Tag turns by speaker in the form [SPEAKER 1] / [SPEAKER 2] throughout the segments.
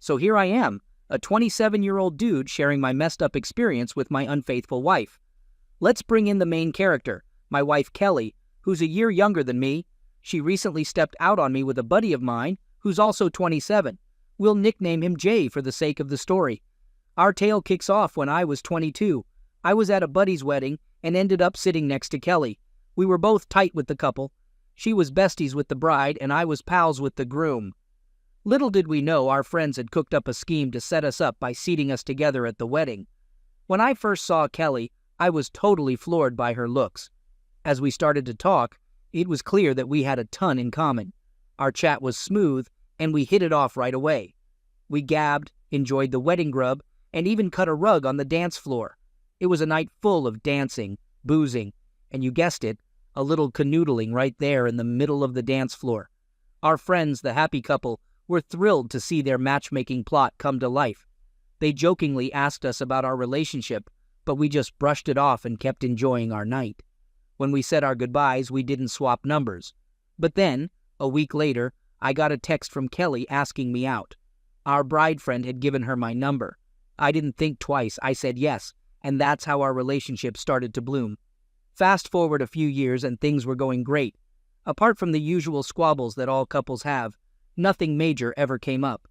[SPEAKER 1] So here I am, a 27-year-old dude sharing my messed up experience with my unfaithful wife. Let's bring in the main character, my wife Kelly, who's a year younger than me. She recently stepped out on me with a buddy of mine who's also 27. We'll nickname him Jay for the sake of the story. Our tale kicks off when I was 22. I was at a buddy's wedding and ended up sitting next to Kelly. We were both tight with the couple. She was besties with the bride and I was pals with the groom. Little did we know our friends had cooked up a scheme to set us up by seating us together at the wedding. When I first saw Kelly, I was totally floored by her looks. As we started to talk, it was clear that we had a ton in common. Our chat was smooth, and we hit it off right away. We gabbed, enjoyed the wedding grub, and even cut a rug on the dance floor. It was a night full of dancing, boozing, and you guessed it, a little canoodling right there in the middle of the dance floor. Our friends, the happy couple, were thrilled to see their matchmaking plot come to life. They jokingly asked us about our relationship, but we just brushed it off and kept enjoying our night. When we said our goodbyes, we didn't swap numbers. But then, a week later, I got a text from Kelly asking me out. Our bride friend had given her my number. I didn't think twice. I said yes, and that's how our relationship started to bloom. Fast forward a few years and things were going great. Apart from the usual squabbles that all couples have, nothing major ever came up.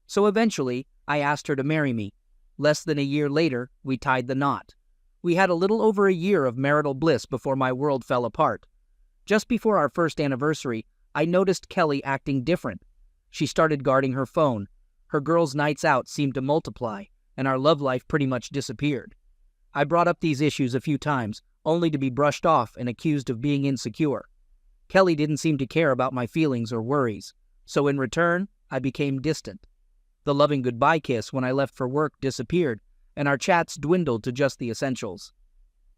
[SPEAKER 1] So eventually, I asked her to marry me. Less than a year later, we tied the knot. We had a little over a year of marital bliss before my world fell apart. Just before our first anniversary, I noticed Kelly acting different. She started guarding her phone. Her girls' nights out seemed to multiply, and our love life pretty much disappeared. I brought up these issues a few times, only to be brushed off and accused of being insecure. Kelly didn't seem to care about my feelings or worries, so in return, I became distant. The loving goodbye kiss when I left for work disappeared, and our chats dwindled to just the essentials.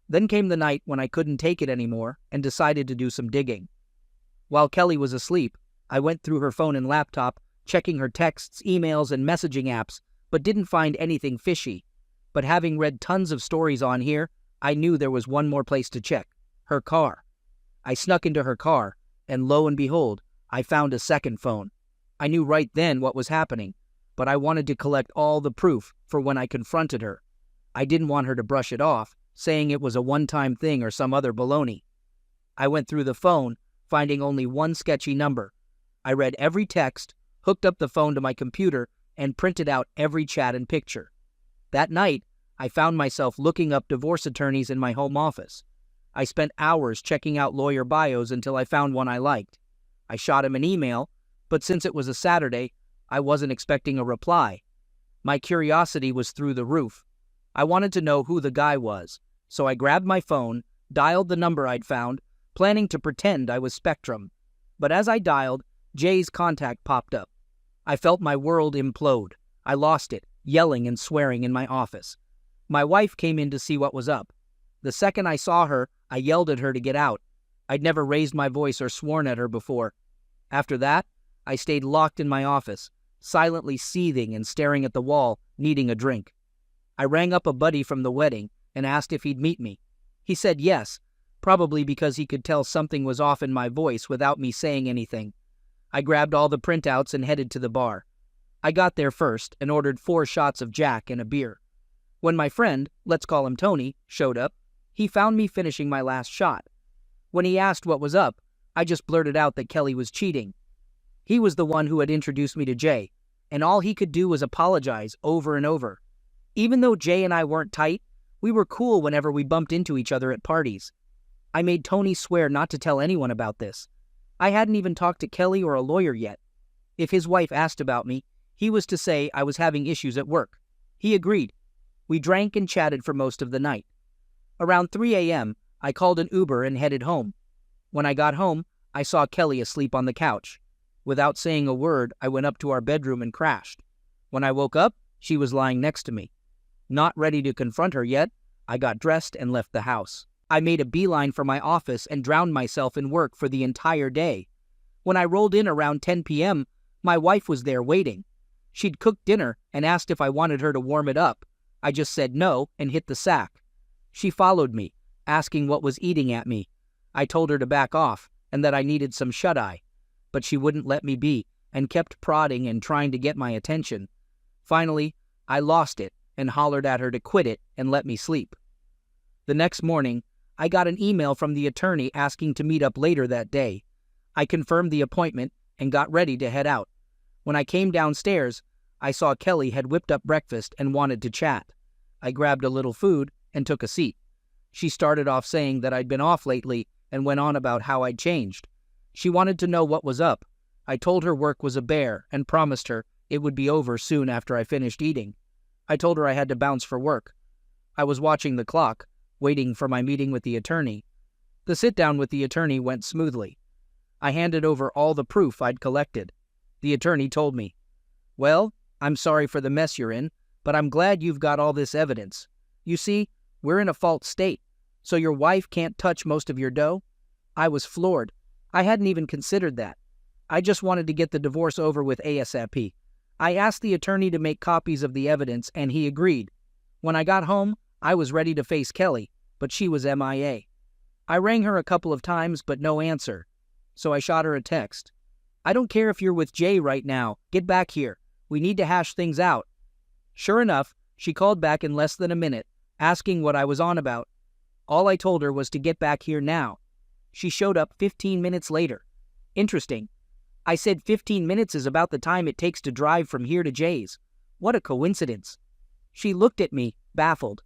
[SPEAKER 1] Then came the night when I couldn't take it anymore and decided to do some digging. While Kelly was asleep, I went through her phone and laptop, checking her texts, emails, and messaging apps, but didn't find anything fishy. But having read tons of stories on here, I knew there was one more place to check: her car. I snuck into her car, and lo and behold, I found a second phone. I knew right then what was happening, but I wanted to collect all the proof for when I confronted her. I didn't want her to brush it off, saying it was a one-time thing or some other baloney. I went through the phone, finding only one sketchy number. I read every text, hooked up the phone to my computer, and printed out every chat and picture. That night, I found myself looking up divorce attorneys in my home office. I spent hours checking out lawyer bios until I found one I liked. I shot him an email, but since it was a Saturday, I wasn't expecting a reply. My curiosity was through the roof. I wanted to know who the guy was, so I grabbed my phone, dialed the number I'd found, planning to pretend I was Spectrum. But as I dialed, Jay's contact popped up. I felt my world implode. I lost it, yelling and swearing in my office. My wife came in to see what was up. The second I saw her, I yelled at her to get out. I'd never raised my voice or sworn at her before. After that, I stayed locked in my office, silently seething and staring at the wall, needing a drink. I rang up a buddy from the wedding and asked if he'd meet me. He said yes, probably because he could tell something was off in my voice without me saying anything. I grabbed all the printouts and headed to the bar. I got there first and ordered 4 shots of Jack and a beer. When my friend, let's call him Tony, showed up, he found me finishing my last shot. When he asked what was up, I just blurted out that Kelly was cheating. He was the one who had introduced me to Jay, and all he could do was apologize over and over. Even though Jay and I weren't tight, we were cool whenever we bumped into each other at parties. I made Tony swear not to tell anyone about this. I hadn't even talked to Kelly or a lawyer yet. If his wife asked about me, he was to say I was having issues at work. He agreed. We drank and chatted for most of the night. Around 3 a.m., I called an Uber and headed home. When I got home, I saw Kelly asleep on the couch. Without saying a word, I went up to our bedroom and crashed. When I woke up, she was lying next to me. Not ready to confront her yet, I got dressed and left the house. I made a beeline for my office and drowned myself in work for the entire day. When I rolled in around 10 p.m., my wife was there waiting. She'd cooked dinner and asked if I wanted her to warm it up. I just said no and hit the sack. She followed me, asking what was eating at me. I told her to back off and that I needed some shut-eye, but she wouldn't let me be and kept prodding and trying to get my attention. Finally, I lost it and hollered at her to quit it and let me sleep. The next morning, I got an email from the attorney asking to meet up later that day. I confirmed the appointment and got ready to head out. When I came downstairs, I saw Kelly had whipped up breakfast and wanted to chat. I grabbed a little food and took a seat. She started off saying that I'd been off lately and went on about how I'd changed. She wanted to know what was up. I told her work was a bear and promised her it would be over soon after I finished eating. I told her I had to bounce for work. I was watching the clock, waiting for my meeting with the attorney. The sit-down with the attorney went smoothly. I handed over all the proof I'd collected. The attorney told me, "Well, I'm sorry for the mess you're in, but I'm glad you've got all this evidence. You see, we're in a fault state, so your wife can't touch most of your dough." I was floored. I hadn't even considered that. I just wanted to get the divorce over with ASAP. I asked the attorney to make copies of the evidence, and he agreed. When I got home, I was ready to face Kelly, but she was MIA. I rang her a couple of times, but no answer. So I shot her a text. "I don't care if you're with Jay right now. Get back here. We need to hash things out." Sure enough, she called back in less than a minute, asking what I was on about. All I told her was to get back here now. She showed up 15 minutes later. Interesting. I said 15 minutes is about the time it takes to drive from here to Jay's. What a coincidence. She looked at me, baffled.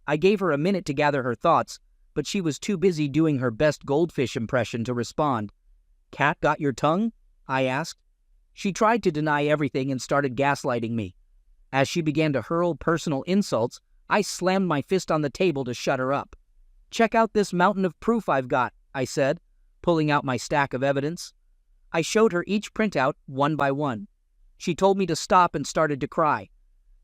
[SPEAKER 1] I gave her a minute to gather her thoughts, but she was too busy doing her best goldfish impression to respond. "Cat got your tongue?" I asked. She tried to deny everything and started gaslighting me. As she began to hurl personal insults, I slammed my fist on the table to shut her up. "Check out this mountain of proof I've got," I said, pulling out my stack of evidence. I showed her each printout one by one. She told me to stop and started to cry.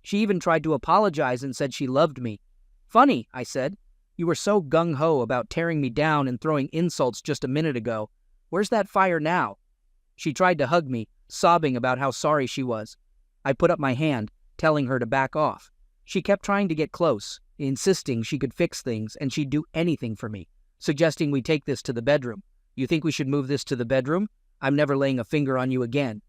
[SPEAKER 1] She even tried to apologize and said she loved me. "Funny," I said. "You were so gung-ho about tearing me down and throwing insults just a minute ago. Where's that fire now?" She tried to hug me, sobbing about how sorry she was. I put up my hand, telling her to back off. She kept trying to get close, insisting she could fix things and she'd do anything for me, suggesting we take this to the bedroom. "You think we should move this to the bedroom? I'm never laying a finger on you again.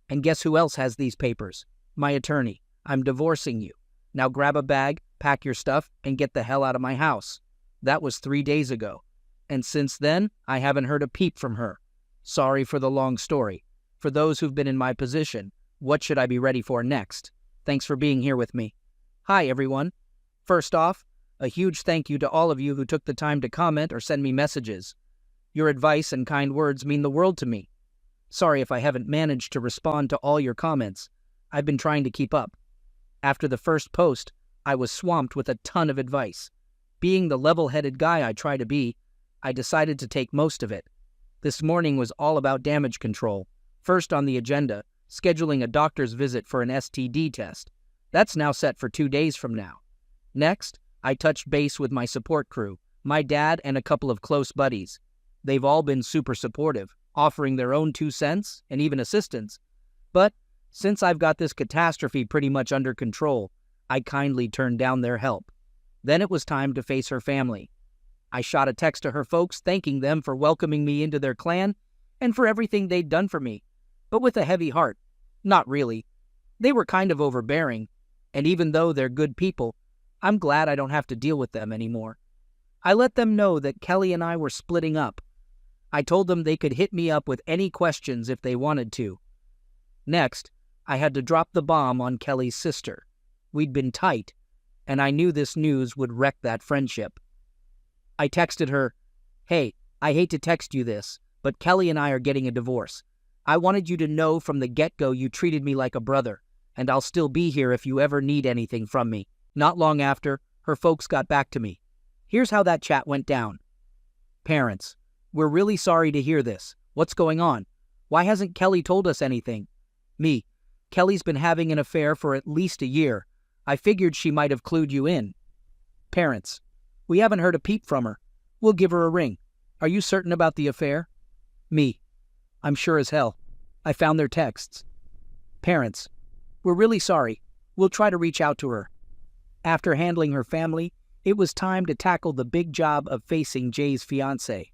[SPEAKER 1] And guess who else has these papers? My attorney. I'm divorcing you. Now grab a bag, pack your stuff, and get the hell out of my house." That was 3 days ago. And since then, I haven't heard a peep from her. Sorry for the long story. For those who've been in my position, what should I be ready for next? Thanks for being here with me. Hi, everyone. First off, a huge thank you to all of you who took the time to comment or send me messages. Your advice and kind words mean the world to me. Sorry if I haven't managed to respond to all your comments. I've been trying to keep up. After the first post, I was swamped with a ton of advice. Being the level-headed guy I try to be, I decided to take most of it. This morning was all about damage control. First on the agenda, scheduling a doctor's visit for an STD test. That's now set for 2 days from now. Next, I touched base with my support crew, my dad and a couple of close buddies. They've all been super supportive, offering their own 2 cents and even assistance. But since I've got this catastrophe pretty much under control, I kindly turned down their help. Then it was time to face her family. I shot a text to her folks thanking them for welcoming me into their clan and for everything they'd done for me, but with a heavy heart. Not really. They were kind of overbearing, and even though they're good people, I'm glad I don't have to deal with them anymore. I let them know that Kelly and I were splitting up. I told them they could hit me up with any questions if they wanted to. Next, I had to drop the bomb on Kelly's sister. We'd been tight, and I knew this news would wreck that friendship. I texted her, "Hey, I hate to text you this, but Kelly and I are getting a divorce. I wanted you to know from the get-go you treated me like a brother, and I'll still be here if you ever need anything from me." Not long after, her folks got back to me. Here's how that chat went down. Parents: "We're really sorry to hear this. What's going on? Why hasn't Kelly told us anything?" Me: "Kelly's been having an affair for at least a year. I figured she might have clued you in." Parents: "We haven't heard a peep from her. We'll give her a ring. Are you certain about the affair?" Me: "I'm sure as hell. I found their texts." Parents: "We're really sorry. We'll try to reach out to her." After handling her family, it was time to tackle the big job of facing Jay's fiancée.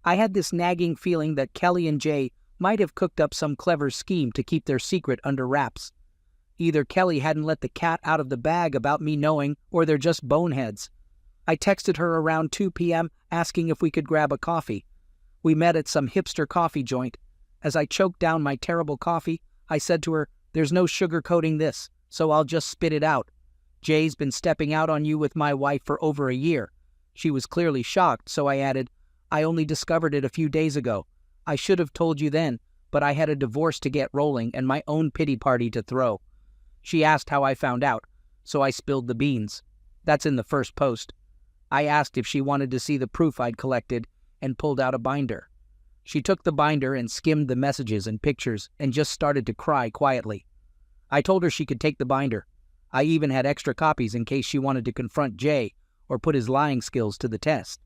[SPEAKER 1] I had this nagging feeling that Kelly and Jay might have cooked up some clever scheme to keep their secret under wraps. Either Kelly hadn't let the cat out of the bag about me knowing, or they're just boneheads. I texted her around 2 p.m. asking if we could grab a coffee. We met at some hipster coffee joint. As I choked down my terrible coffee, I said to her, "There's no sugarcoating this, so I'll just spit it out. Jay's been stepping out on you with my wife for over a year." She was clearly shocked, so I added, "I only discovered it a few days ago. I should have told you then, but I had a divorce to get rolling and my own pity party to throw." She asked how I found out, so I spilled the beans. That's in the first post. I asked if she wanted to see the proof I'd collected and pulled out a binder. She took the binder and skimmed the messages and pictures and just started to cry quietly. I told her she could take the binder. I even had extra copies in case she wanted to confront Jay or put his lying skills to the test.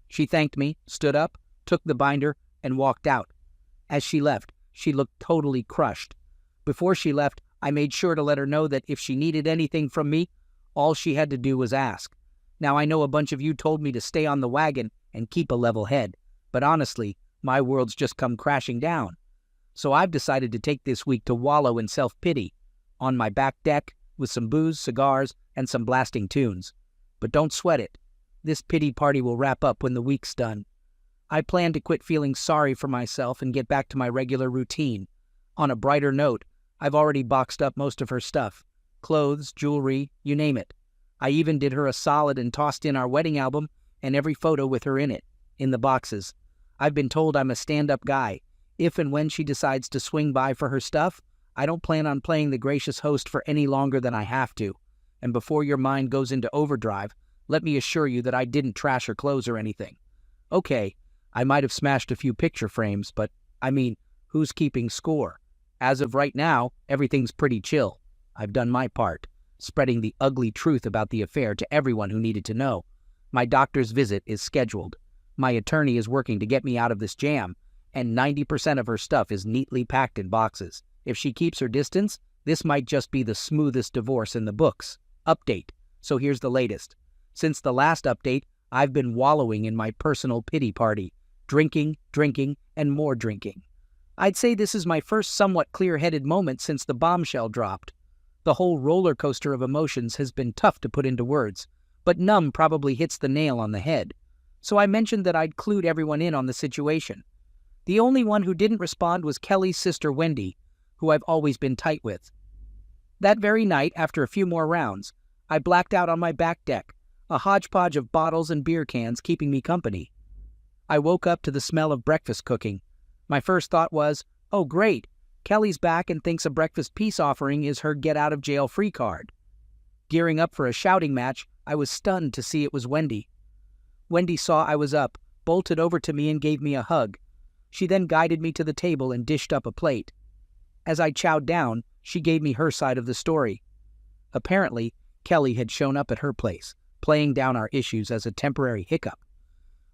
[SPEAKER 1] She thanked me, stood up, took the binder, and walked out. As she left, she looked totally crushed. Before she left, I made sure to let her know that if she needed anything from me, all she had to do was ask. Now I know a bunch of you told me to stay on the wagon and keep a level head, but honestly, my world's just come crashing down. So I've decided to take this week to wallow in self-pity, on my back deck, with some booze, cigars, and some blasting tunes. But don't sweat it. This pity party will wrap up when the week's done. I plan to quit feeling sorry for myself and get back to my regular routine. On a brighter note, I've already boxed up most of her stuff. Clothes, jewelry, you name it. I even did her a solid and tossed in our wedding album and every photo with her in it, in the boxes. I've been told I'm a stand-up guy. If and when she decides to swing by for her stuff, I don't plan on playing the gracious host for any longer than I have to. And before your mind goes into overdrive, let me assure you that I didn't trash her clothes or anything. Okay, I might have smashed a few picture frames, but, I mean, who's keeping score? As of right now, everything's pretty chill. I've done my part, spreading the ugly truth about the affair to everyone who needed to know. My doctor's visit is scheduled. My attorney is working to get me out of this jam, and 90% of her stuff is neatly packed in boxes. If she keeps her distance, this might just be the smoothest divorce in the books. Update. So here's the latest. Since the last update, I've been wallowing in my personal pity party. Drinking, and more drinking. I'd say this is my first somewhat clear-headed moment since the bombshell dropped. The whole roller coaster of emotions has been tough to put into words, but numb probably hits the nail on the head. So I mentioned that I'd clued everyone in on the situation. The only one who didn't respond was Kelly's sister Wendy, who I've always been tight with. That very night, after a few more rounds, I blacked out on my back deck, a hodgepodge of bottles and beer cans keeping me company. I woke up to the smell of breakfast cooking. My first thought was, oh great, Kelly's back and thinks a breakfast peace offering is her get-out-of-jail-free card. Gearing up for a shouting match, I was stunned to see it was Wendy. Wendy saw I was up, bolted over to me and gave me a hug. She then guided me to the table and dished up a plate. As I chowed down, she gave me her side of the story. Apparently, Kelly had shown up at her place, playing down our issues as a temporary hiccup.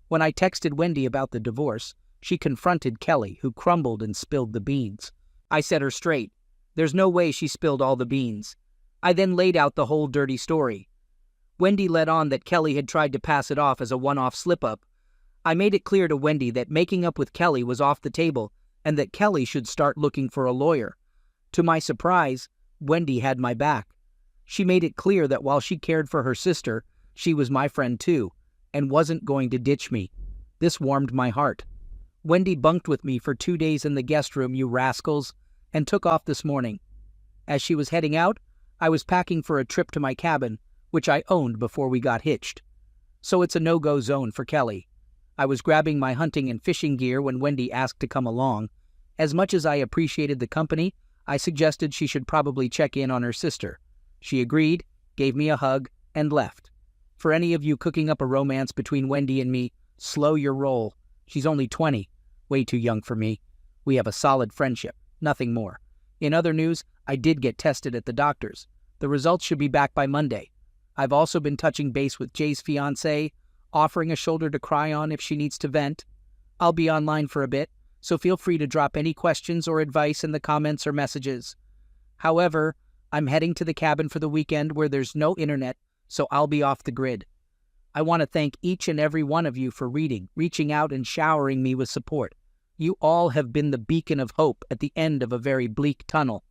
[SPEAKER 1] When I texted Wendy about the divorce, she confronted Kelly, who crumbled and spilled the beans. I set her straight. There's no way she spilled all the beans. I then laid out the whole dirty story. Wendy led on that Kelly had tried to pass it off as a one-off slip-up. I made it clear to Wendy that making up with Kelly was off the table and that Kelly should start looking for a lawyer. To my surprise, Wendy had my back. She made it clear that while she cared for her sister, she was my friend too, and wasn't going to ditch me. This warmed my heart. Wendy bunked with me for 2 days in the guest room, you rascals, and took off this morning. As she was heading out, I was packing for a trip to my cabin, which I owned before we got hitched. So it's a no-go zone for Kelly. I was grabbing my hunting and fishing gear when Wendy asked to come along. As much as I appreciated the company, I suggested she should probably check in on her sister. She agreed, gave me a hug, and left. For any of you cooking up a romance between Wendy and me, slow your roll. She's only 20, way too young for me. We have a solid friendship, nothing more. In other news, I did get tested at the doctor's. The results should be back by Monday. I've also been touching base with Jay's fiancée, offering a shoulder to cry on if she needs to vent. I'll be online for a bit, so feel free to drop any questions or advice in the comments or messages. However, I'm heading to the cabin for the weekend where there's no internet, so I'll be off the grid. I want to thank each and every one of you for reading, reaching out, and showering me with support. You all have been the beacon of hope at the end of a very bleak tunnel.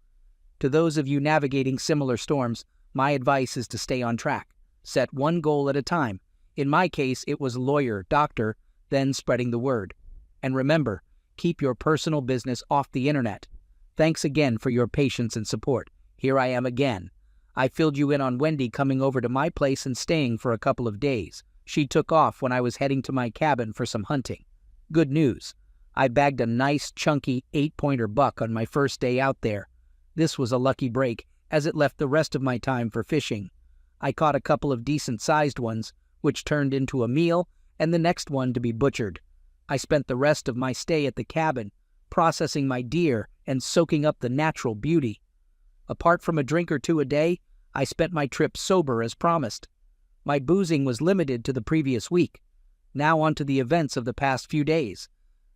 [SPEAKER 1] To those of you navigating similar storms, my advice is to stay on track. Set one goal at a time. In my case, it was lawyer, doctor, then spreading the word. And remember, keep your personal business off the internet. Thanks again for your patience and support. Here I am again. I filled you in on Wendy coming over to my place and staying for a couple of days. She took off when I was heading to my cabin for some hunting. Good news. I bagged a nice, chunky 8-pointer buck on my first day out there. This was a lucky break, as it left the rest of my time for fishing. I caught a couple of decent-sized ones, which turned into a meal, and the next one to be butchered. I spent the rest of my stay at the cabin, processing my deer and soaking up the natural beauty. Apart from a drink or two a day, I spent my trip sober as promised. My boozing was limited to the previous week. Now on to the events of the past few days.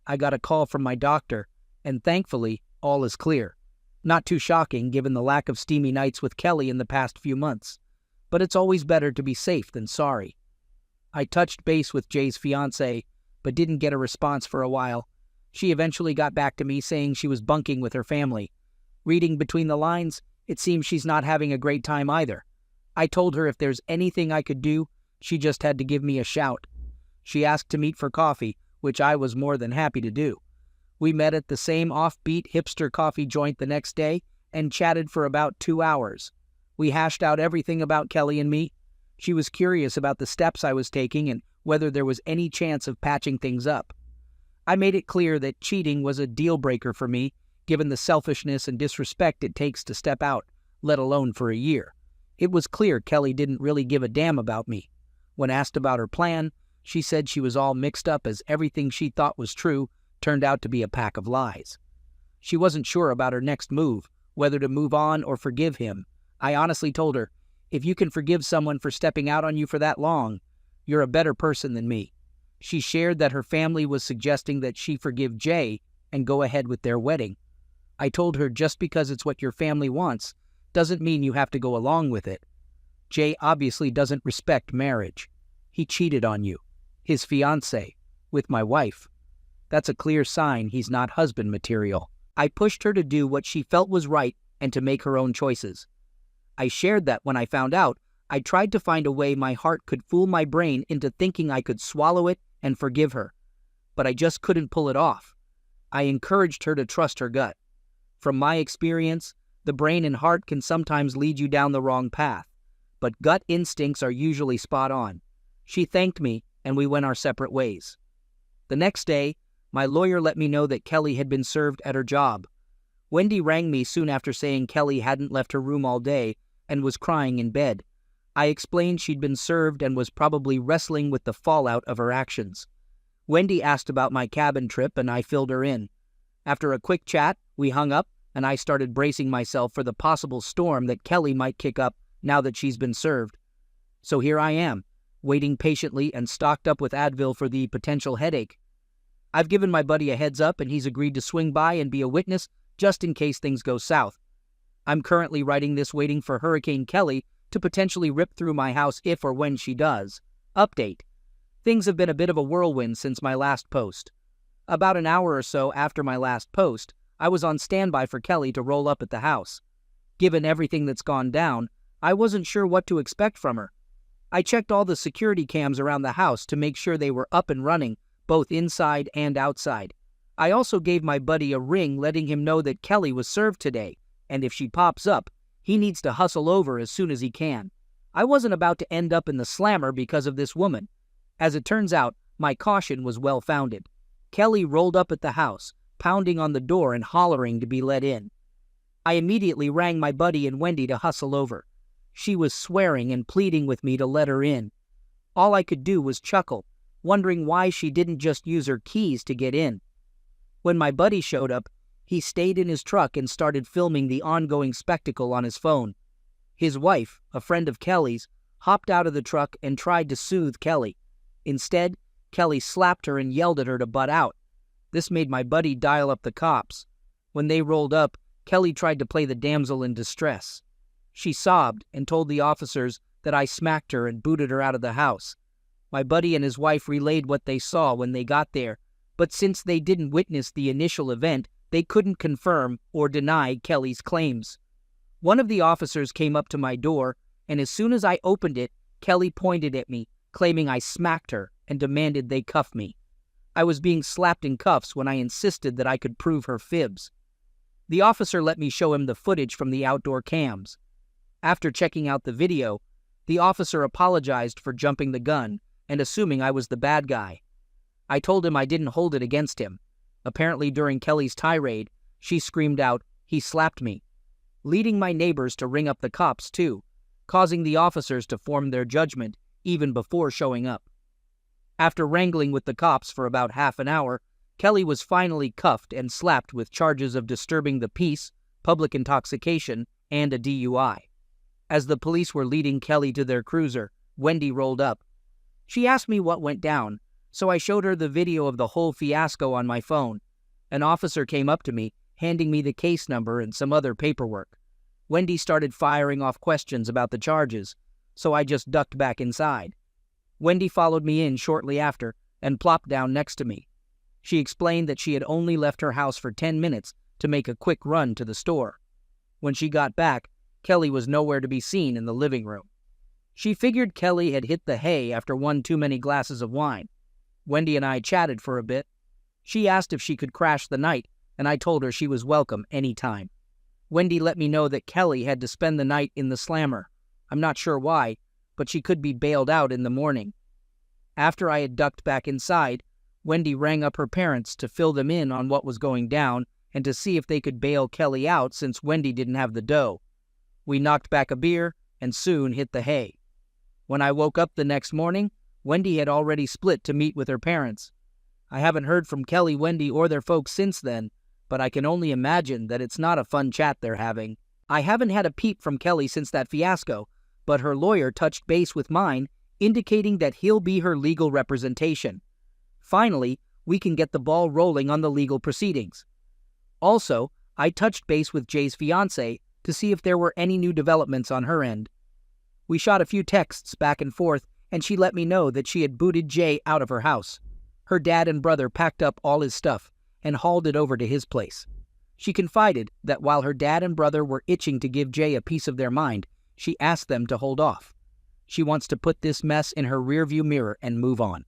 [SPEAKER 1] I got a call from my doctor, and thankfully, all is clear. Not too shocking given the lack of steamy nights with Kelly in the past few months, but it's always better to be safe than sorry. I touched base with Jay's fiancée, but didn't get a response for a while. She eventually got back to me saying she was bunking with her family. Reading between the lines, it seems she's not having a great time either. I told her if there's anything I could do, she just had to give me a shout. She asked to meet for coffee, which I was more than happy to do. We met at the same offbeat hipster coffee joint the next day and chatted for about 2 hours. We hashed out everything about Kelly and me. She was curious about the steps I was taking and whether there was any chance of patching things up. I made it clear that cheating was a deal-breaker for me, given the selfishness and disrespect it takes to step out, let alone for a year. It was clear Kelly didn't really give a damn about me. When asked about her plan, she said she was all mixed up as everything she thought was true turned out to be a pack of lies. She wasn't sure about her next move, whether to move on or forgive him. I honestly told her, if you can forgive someone for stepping out on you for that long, you're a better person than me. She shared that her family was suggesting that she forgive Jay and go ahead with their wedding. I told her just because it's what your family wants doesn't mean you have to go along with it. Jay obviously doesn't respect marriage. He cheated on you, his fiancée, with my wife. That's a clear sign he's not husband material. I pushed her to do what she felt was right and to make her own choices. I shared that when I found out, I tried to find a way my heart could fool my brain into thinking I could swallow it and forgive her. But I just couldn't pull it off. I encouraged her to trust her gut. From my experience, the brain and heart can sometimes lead you down the wrong path, but gut instincts are usually spot on. She thanked me, and we went our separate ways. The next day, my lawyer let me know that Kelly had been served at her job. Wendy rang me soon after saying Kelly hadn't left her room all day and was crying in bed. I explained she'd been served and was probably wrestling with the fallout of her actions. Wendy asked about my cabin trip, and I filled her in. After a quick chat, we hung up, and I started bracing myself for the possible storm that Kelly might kick up now that she's been served. So here I am, waiting patiently and stocked up with Advil for the potential headache. I've given my buddy a heads up, and he's agreed to swing by and be a witness just in case things go south. I'm currently writing this waiting for Hurricane Kelly to potentially rip through my house if or when she does. Update. Things have been a bit of a whirlwind since my last post. About an hour or so after my last post, I was on standby for Kelly to roll up at the house. Given everything that's gone down, I wasn't sure what to expect from her. I checked all the security cams around the house to make sure they were up and running, both inside and outside. I also gave my buddy a ring letting him know that Kelly was served today, and if she pops up, he needs to hustle over as soon as he can. I wasn't about to end up in the slammer because of this woman. As it turns out, my caution was well-founded. Kelly rolled up at the house, pounding on the door and hollering to be let in. I immediately rang my buddy and Wendy to hustle over. She was swearing and pleading with me to let her in. All I could do was chuckle, wondering why she didn't just use her keys to get in. When my buddy showed up, he stayed in his truck and started filming the ongoing spectacle on his phone. His wife, a friend of Kelly's, hopped out of the truck and tried to soothe Kelly. Instead, Kelly slapped her and yelled at her to butt out. This made my buddy dial up the cops. When they rolled up, Kelly tried to play the damsel in distress. She sobbed and told the officers that I smacked her and booted her out of the house. My buddy and his wife relayed what they saw when they got there, but since they didn't witness the initial event, they couldn't confirm or deny Kelly's claims. One of the officers came up to my door, and as soon as I opened it, Kelly pointed at me, claiming I smacked her and demanded they cuff me. I was being slapped in cuffs when I insisted that I could prove her fibs. The officer let me show him the footage from the outdoor cams. After checking out the video, the officer apologized for jumping the gun and assuming I was the bad guy. I told him I didn't hold it against him. Apparently during Kelly's tirade, she screamed out, "He slapped me," leading my neighbors to ring up the cops too, causing the officers to form their judgment even before showing up. After wrangling with the cops for about half an hour, Kelly was finally cuffed and slapped with charges of disturbing the peace, public intoxication, and a DUI. As the police were leading Kelly to their cruiser, Wendy rolled up. She asked me what went down, so I showed her the video of the whole fiasco on my phone. An officer came up to me, handing me the case number and some other paperwork. Wendy started firing off questions about the charges, so I just ducked back inside. Wendy followed me in shortly after and plopped down next to me. She explained that she had only left her house for 10 minutes to make a quick run to the store. When she got back, Kelly was nowhere to be seen in the living room. She figured Kelly had hit the hay after one too many glasses of wine. Wendy and I chatted for a bit. She asked if she could crash the night, and I told her she was welcome any time. Wendy let me know that Kelly had to spend the night in the slammer. I'm not sure why, but she could be bailed out in the morning. After I had ducked back inside, Wendy rang up her parents to fill them in on what was going down and to see if they could bail Kelly out since Wendy didn't have the dough. We knocked back a beer and soon hit the hay. When I woke up the next morning, Wendy had already split to meet with her parents. I haven't heard from Kelly, Wendy, or their folks since then, but I can only imagine that it's not a fun chat they're having. I haven't had a peep from Kelly since that fiasco, but her lawyer touched base with mine, indicating that he'll be her legal representation. Finally, we can get the ball rolling on the legal proceedings. Also, I touched base with Jay's fiancée to see if there were any new developments on her end. We shot a few texts back and forth, and she let me know that she had booted Jay out of her house. Her dad and brother packed up all his stuff and hauled it over to his place. She confided that while her dad and brother were itching to give Jay a piece of their mind, she asked them to hold off. She wants to put this mess in her rearview mirror and move on.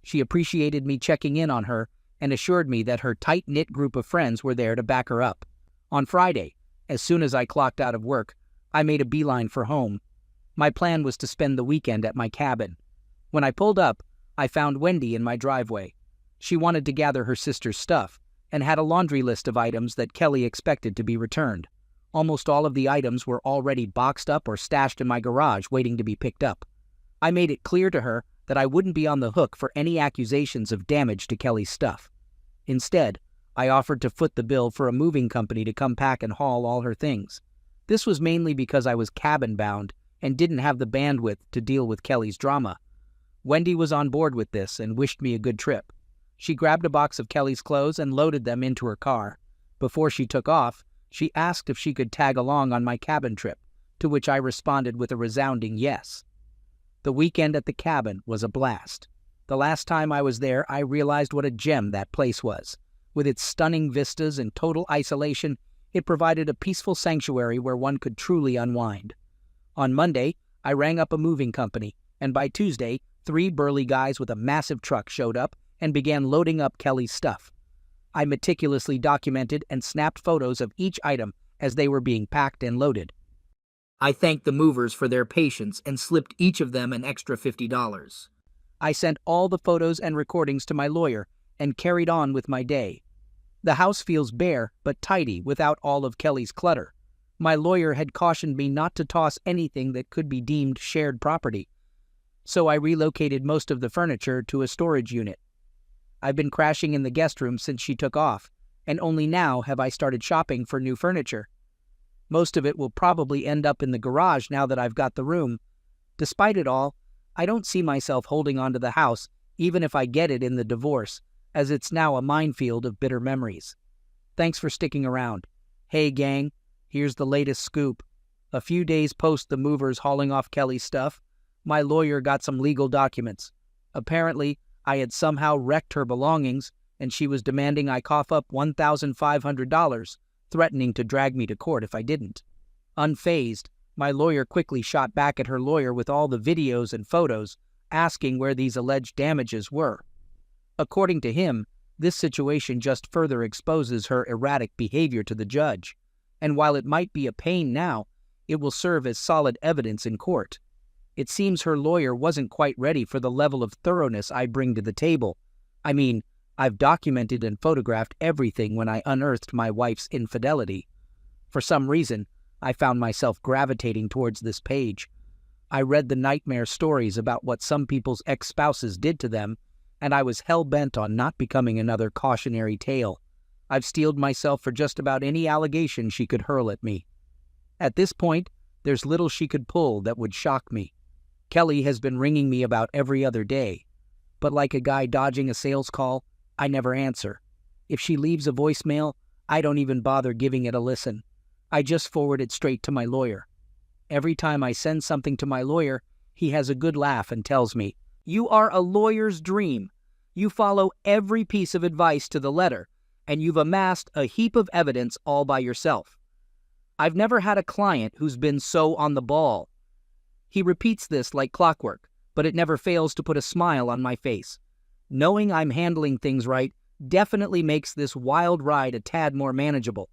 [SPEAKER 1] She appreciated me checking in on her and assured me that her tight-knit group of friends were there to back her up. On Friday, as soon as I clocked out of work, I made a beeline for home. My plan was to spend the weekend at my cabin. When I pulled up, I found Wendy in my driveway. She wanted to gather her sister's stuff and had a laundry list of items that Kelly expected to be returned. Almost all of the items were already boxed up or stashed in my garage waiting to be picked up. I made it clear to her that I wouldn't be on the hook for any accusations of damage to Kelly's stuff. Instead, I offered to foot the bill for a moving company to come pack and haul all her things. This was mainly because I was cabin-bound and didn't have the bandwidth to deal with Kelly's drama. Wendy was on board with this and wished me a good trip. She grabbed a box of Kelly's clothes and loaded them into her car. Before she took off, she asked if she could tag along on my cabin trip, to which I responded with a resounding yes. The weekend at the cabin was a blast. The last time I was there, I realized what a gem that place was. With its stunning vistas and total isolation, it provided a peaceful sanctuary where one could truly unwind. On Monday, I rang up a moving company, and by Tuesday, 3 burly guys with a massive truck showed up and began loading up Kelly's stuff. I meticulously documented and snapped photos of each item as they were being packed and loaded. I thanked the movers for their patience and slipped each of them an extra $50. I sent all the photos and recordings to my lawyer and carried on with my day. The house feels bare but tidy without all of Kelly's clutter. My lawyer had cautioned me not to toss anything that could be deemed shared property, so I relocated most of the furniture to a storage unit. I've been crashing in the guest room since she took off, and only now have I started shopping for new furniture. Most of it will probably end up in the garage now that I've got the room. Despite it all, I don't see myself holding on to the house, even if I get it in the divorce, as it's now a minefield of bitter memories. Thanks for sticking around. Hey gang, here's the latest scoop. A few days post the movers hauling off Kelly's stuff, my lawyer got some legal documents. Apparently, I had somehow wrecked her belongings, and she was demanding I cough up $1,500, threatening to drag me to court if I didn't. Unfazed, my lawyer quickly shot back at her lawyer with all the videos and photos, asking where these alleged damages were. According to him, this situation just further exposes her erratic behavior to the judge, and while it might be a pain now, it will serve as solid evidence in court. It seems her lawyer wasn't quite ready for the level of thoroughness I bring to the table. I mean, I've documented and photographed everything when I unearthed my wife's infidelity. For some reason, I found myself gravitating towards this page. I read the nightmare stories about what some people's ex-spouses did to them, and I was hell-bent on not becoming another cautionary tale. I've steeled myself for just about any allegation she could hurl at me. At this point, there's little she could pull that would shock me. Kelly has been ringing me about every other day, but like a guy dodging a sales call, I never answer. If she leaves a voicemail, I don't even bother giving it a listen. I just forward it straight to my lawyer. Every time I send something to my lawyer, he has a good laugh and tells me, "You are a lawyer's dream. You follow every piece of advice to the letter, and you've amassed a heap of evidence all by yourself. I've never had a client who's been so on the ball." He repeats this like clockwork, but it never fails to put a smile on my face. Knowing I'm handling things right definitely makes this wild ride a tad more manageable.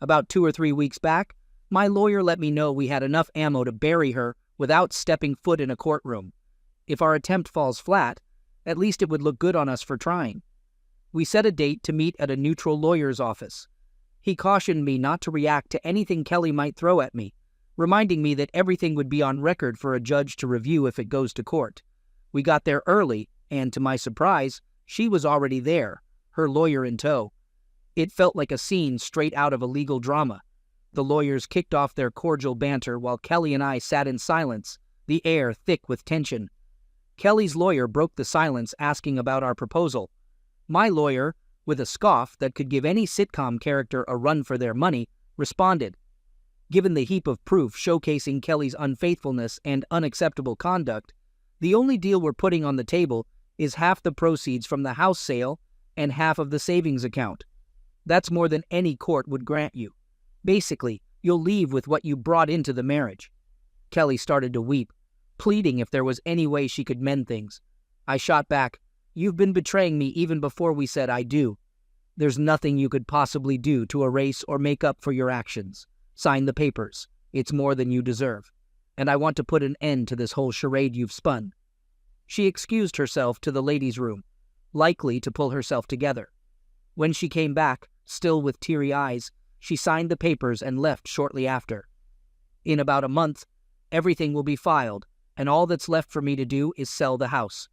[SPEAKER 1] About 2 or 3 weeks back, my lawyer let me know we had enough ammo to bury her without stepping foot in a courtroom. If our attempt falls flat, at least it would look good on us for trying. We set a date to meet at a neutral lawyer's office. He cautioned me not to react to anything Kelly might throw at me, reminding me that everything would be on record for a judge to review if it goes to court. We got there early, and to my surprise, she was already there, her lawyer in tow. It felt like a scene straight out of a legal drama. The lawyers kicked off their cordial banter while Kelly and I sat in silence, the air thick with tension. Kelly's lawyer broke the silence asking about our proposal. My lawyer, with a scoff that could give any sitcom character a run for their money, responded. Given the heap of proof showcasing Kelly's unfaithfulness and unacceptable conduct, the only deal we're putting on the table is half the proceeds from the house sale and half of the savings account. That's more than any court would grant you. Basically, you'll leave with what you brought into the marriage. Kelly started to weep, pleading if there was any way she could mend things. I shot back, "You've been betraying me even before we said I do. There's nothing you could possibly do to erase or make up for your actions. Sign the papers. It's more than you deserve. And I want to put an end to this whole charade you've spun." She excused herself to the ladies' room, likely to pull herself together. When she came back, still with teary eyes, she signed the papers and left shortly after. In about a month, everything will be filed, and all that's left for me to do is sell the house.